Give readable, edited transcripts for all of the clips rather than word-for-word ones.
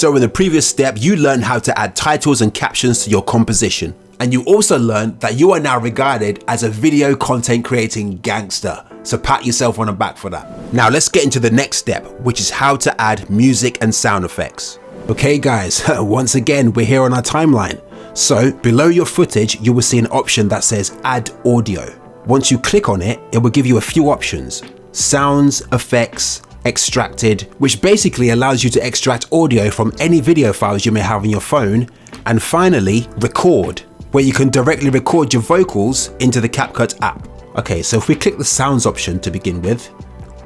So in the previous step, you learned how to add titles and captions to your composition. And you also learned that you are now regarded as a video content creating gangster. So pat yourself on the back for that. Now let's get into the next step, which is how to add music and sound effects. Okay guys, once again, we're here on our timeline. So below your footage, you will see an option that says add audio. Once you click on it, it will give you a few options: sounds, effects, extracted, which basically allows you to extract audio from any video files you may have on your phone, and finally record, where you can directly record your vocals into the Capcut app. Okay, so if we click the sounds option to begin with,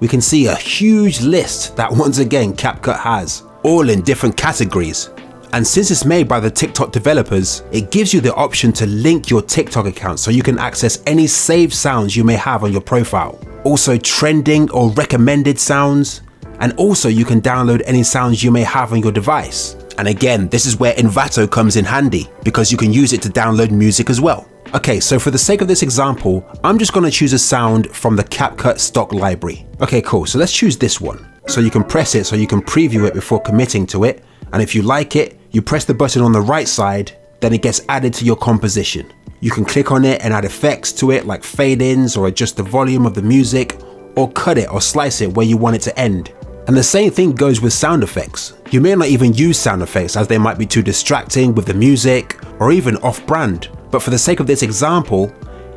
we can see a huge list that once again Capcut has, all in different categories. And since it's made by the TikTok developers, it gives you the option to link your TikTok account so you can access any saved sounds you may have on your profile. Also trending or recommended sounds, and also you can download any sounds you may have on your device. And again, this is where Envato comes in handy, because you can use it to download music as well. Okay, so for the sake of this example, I'm just gonna choose a sound from the Capcut stock library. Okay, cool, so let's choose this one. So you can press it so you can preview it before committing to it. And if you like it, you press the button on the right side, then it gets added to your composition. You can click on it and add effects to it, like fade-ins, or adjust the volume of the music, or cut it or slice it where you want it to end. And the same thing goes with sound effects. You may not even use sound effects as they might be too distracting with the music or even off-brand. But for the sake of this example,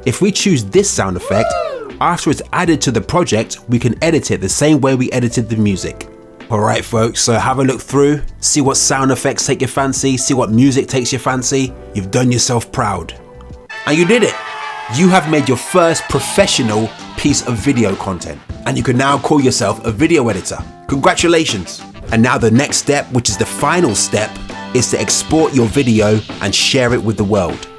if we choose this sound effect, after it's added to the project, we can edit it the same way we edited the music. Alright folks, so have a look through, see what sound effects take your fancy, see what music takes your fancy. You've done yourself proud. And you did it! You have made your first professional piece of video content, and you can now call yourself a video editor. Congratulations! And now the next step, which is the final step, is to export your video and share it with the world.